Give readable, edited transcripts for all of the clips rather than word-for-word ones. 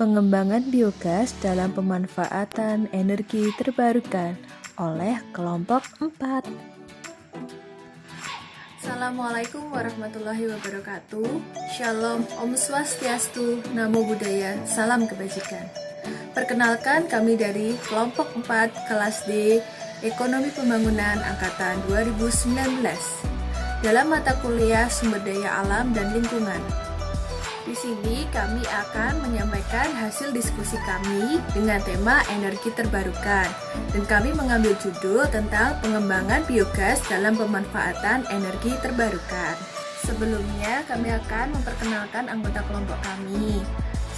Pengembangan biogas dalam pemanfaatan energi terbarukan oleh kelompok 4. Assalamualaikum warahmatullahi wabarakatuh. Shalom, Om Swastiastu, Namo Buddhaya, Salam Kebajikan. Perkenalkan, kami dari kelompok 4 kelas D Ekonomi Pembangunan Angkatan 2019 dalam mata kuliah Sumber Daya Alam dan Lingkungan. Di sini kami akan menyampaikan hasil diskusi kami dengan tema energi terbarukan, dan kami mengambil judul tentang pengembangan biogas dalam pemanfaatan energi terbarukan. Sebelumnya kami akan memperkenalkan anggota kelompok kami.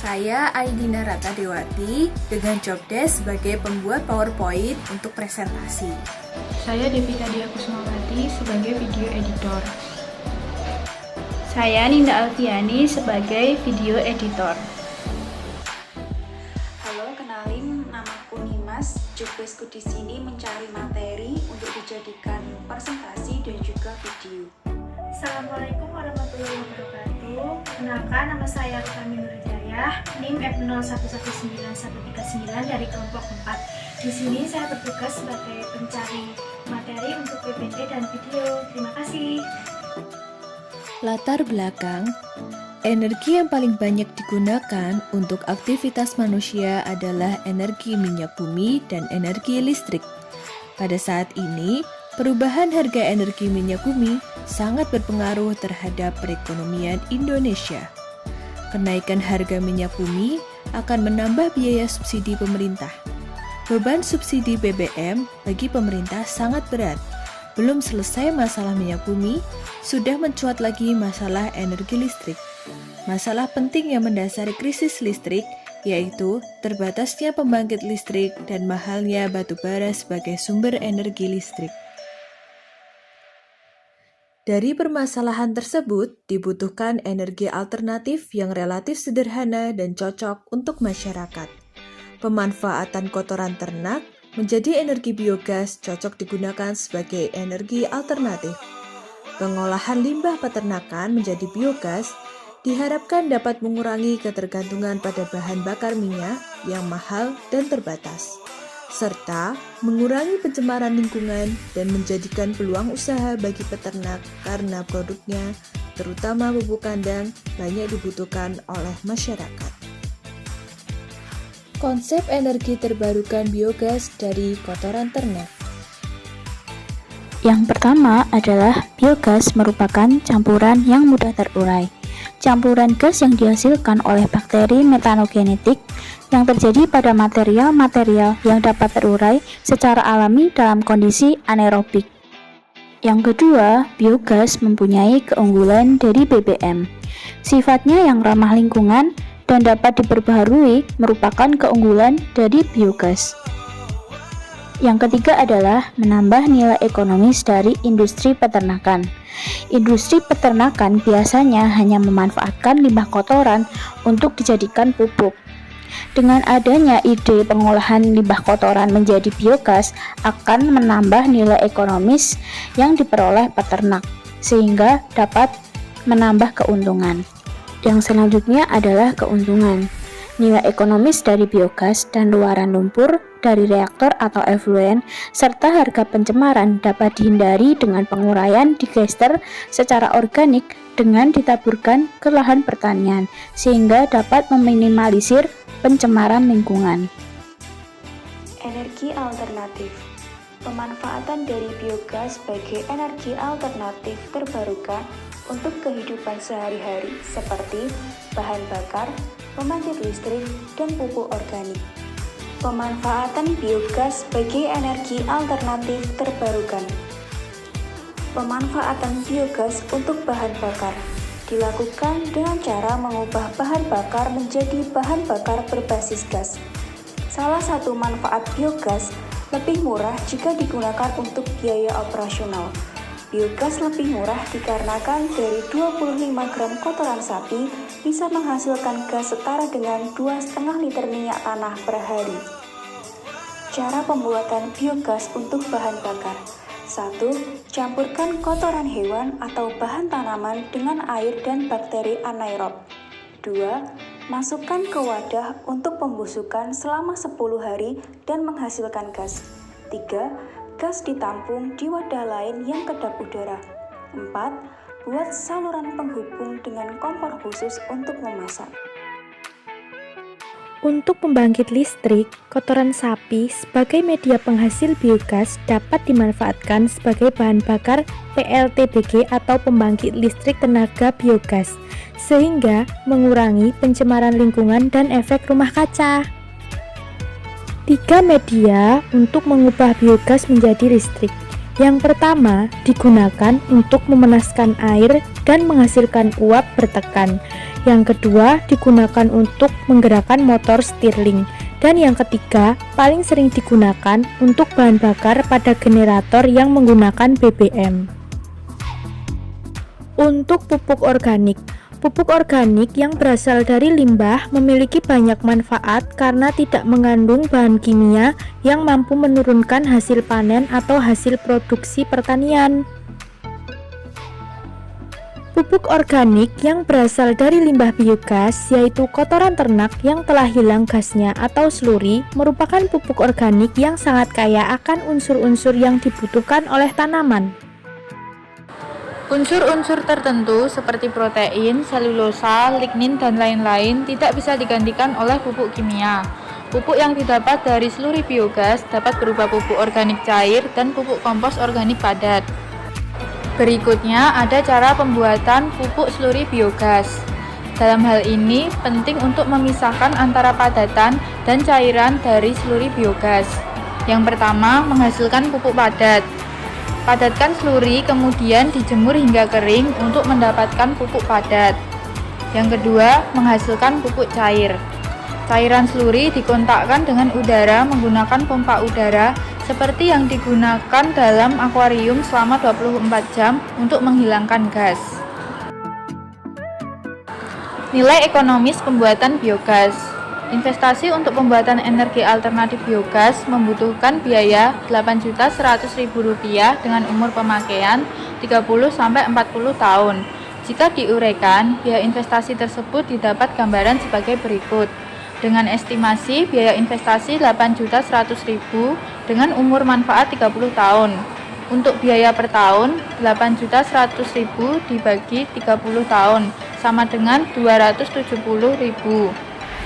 Saya Aidina Rata Dewati dengan job desk sebagai pembuat PowerPoint untuk presentasi. Saya Devika Dia Kusmawati sebagai video editor. Saya Ninda Alfiani sebagai video editor. Halo, kenalin, namaku Nimas. Jobdeskku di sini mencari materi untuk dijadikan presentasi dan juga video. Assalamualaikum warahmatullahi wabarakatuh. Kenalkan, nama saya Kami Nurjaya, NIM F01191139 dari kelompok 4. Di sini saya bertugas sebagai pencari materi untuk PPT dan video. Terima kasih. Latar belakang, energi yang paling banyak digunakan untuk aktivitas manusia adalah energi minyak bumi dan energi listrik. Pada saat ini, perubahan harga energi minyak bumi sangat berpengaruh terhadap perekonomian Indonesia. Kenaikan harga minyak bumi akan menambah biaya subsidi pemerintah. Beban subsidi BBM bagi pemerintah sangat berat. Belum selesai masalah minyak bumi, sudah mencuat lagi masalah energi listrik. Masalah penting yang mendasari krisis listrik yaitu terbatasnya pembangkit listrik dan mahalnya batu bara sebagai sumber energi listrik. Dari permasalahan tersebut, dibutuhkan energi alternatif yang relatif sederhana dan cocok untuk masyarakat. Pemanfaatan kotoran ternak menjadi energi biogas cocok digunakan sebagai energi alternatif. Pengolahan limbah peternakan menjadi biogas diharapkan dapat mengurangi ketergantungan pada bahan bakar minyak yang mahal dan terbatas, serta mengurangi pencemaran lingkungan dan menjadikan peluang usaha bagi peternak karena produknya, terutama pupuk kandang, banyak dibutuhkan oleh masyarakat. Konsep energi terbarukan biogas dari kotoran ternak. Yang pertama adalah biogas merupakan campuran yang mudah terurai. Campuran gas yang dihasilkan oleh bakteri metanogenetik yang terjadi pada material-material yang dapat terurai secara alami dalam kondisi anaerobik. Yang kedua, biogas mempunyai keunggulan dari BBM. Sifatnya yang ramah lingkungan dan dapat diperbaharui merupakan keunggulan dari biogas. Yang ketiga adalah menambah nilai ekonomis dari industri peternakan. Industri peternakan biasanya hanya memanfaatkan limbah kotoran untuk dijadikan pupuk. Dengan adanya ide pengolahan limbah kotoran menjadi biogas akan menambah nilai ekonomis yang diperoleh peternak, sehingga dapat menambah keuntungan. Yang selanjutnya adalah keuntungan. Nilai ekonomis dari biogas dan luaran lumpur dari reaktor atau efluen serta harga pencemaran dapat dihindari dengan penguraian digester secara organik dengan ditaburkan ke lahan pertanian, sehingga dapat meminimalisir pencemaran lingkungan. Energi alternatif. Pemanfaatan dari biogas sebagai energi alternatif terbarukan untuk kehidupan sehari-hari seperti bahan bakar, pembangkit listrik, dan pupuk organik. Pemanfaatan biogas sebagai energi alternatif terbarukan. Pemanfaatan biogas untuk bahan bakar dilakukan dengan cara mengubah bahan bakar menjadi bahan bakar berbasis gas. Salah satu manfaat biogas lebih murah jika digunakan untuk biaya operasional. Biogas lebih murah dikarenakan dari 25 gram kotoran sapi bisa menghasilkan gas setara dengan 2,5 liter minyak tanah per hari. Cara pembuatan biogas untuk bahan bakar. 1. Campurkan kotoran hewan atau bahan tanaman dengan air dan bakteri anaerob. 2. Masukkan ke wadah untuk pembusukan selama 10 hari dan menghasilkan gas. 3. Gas ditampung di wadah lain yang kedap udara. 4. Buat saluran penghubung dengan kompor khusus untuk memasak. Untuk pembangkit listrik, kotoran sapi sebagai media penghasil biogas dapat dimanfaatkan sebagai bahan bakar PLTBG atau pembangkit listrik tenaga biogas, sehingga mengurangi pencemaran lingkungan dan efek rumah kaca. 3 media untuk mengubah biogas menjadi listrik. Yang pertama, digunakan untuk memanaskan air dan menghasilkan uap bertekan. Yang kedua, digunakan untuk menggerakkan motor Stirling. Dan yang ketiga, paling sering digunakan untuk bahan bakar pada generator yang menggunakan BBM. Untuk pupuk organik, pupuk organik yang berasal dari limbah memiliki banyak manfaat karena tidak mengandung bahan kimia yang mampu menurunkan hasil panen atau hasil produksi pertanian. Pupuk organik yang berasal dari limbah biogas, yaitu kotoran ternak yang telah hilang gasnya atau sluri, merupakan pupuk organik yang sangat kaya akan unsur-unsur yang dibutuhkan oleh tanaman. Unsur-unsur tertentu seperti protein, selulosa, lignin, dan lain-lain tidak bisa digantikan oleh pupuk kimia. Pupuk yang didapat dari sluri biogas dapat berupa pupuk organik cair dan pupuk kompos organik padat. Berikutnya ada cara pembuatan pupuk sluri biogas. Dalam hal ini penting untuk memisahkan antara padatan dan cairan dari sluri biogas. Yang pertama, menghasilkan pupuk padat. Padatkan sluri kemudian dijemur hingga kering untuk mendapatkan pupuk padat. Yang kedua, menghasilkan pupuk cair. Cairan sluri dikontakkan dengan udara menggunakan pompa udara seperti yang digunakan dalam akuarium selama 24 jam untuk menghilangkan gas. Nilai ekonomis pembuatan biogas. Investasi untuk pembuatan energi alternatif biogas membutuhkan biaya Rp8.100.000 dengan umur pemakaian 30-40 tahun. Jika diuraikan, biaya investasi tersebut didapat gambaran sebagai berikut. Dengan estimasi biaya investasi Rp8.100.000 dengan umur manfaat 30 tahun. Untuk biaya per tahun, Rp8.100.000 dibagi 30 tahun sama dengan Rp270.000.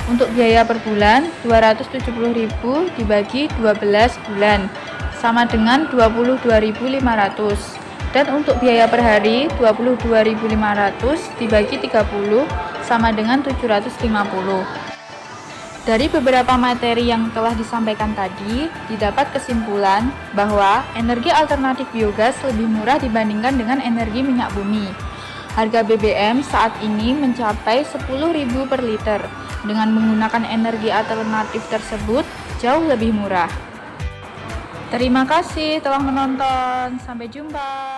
Untuk biaya per bulan, Rp270.000 dibagi 12 bulan, sama dengan Rp22.500. Dan untuk biaya per hari, Rp22.500 dibagi 30, sama dengan Rp750. Dari beberapa materi yang telah disampaikan tadi, didapat kesimpulan bahwa energi alternatif biogas lebih murah dibandingkan dengan energi minyak bumi. Harga BBM saat ini mencapai Rp10.000 per liter. Dengan menggunakan energi alternatif tersebut jauh lebih murah. Terima kasih telah menonton. Sampai jumpa.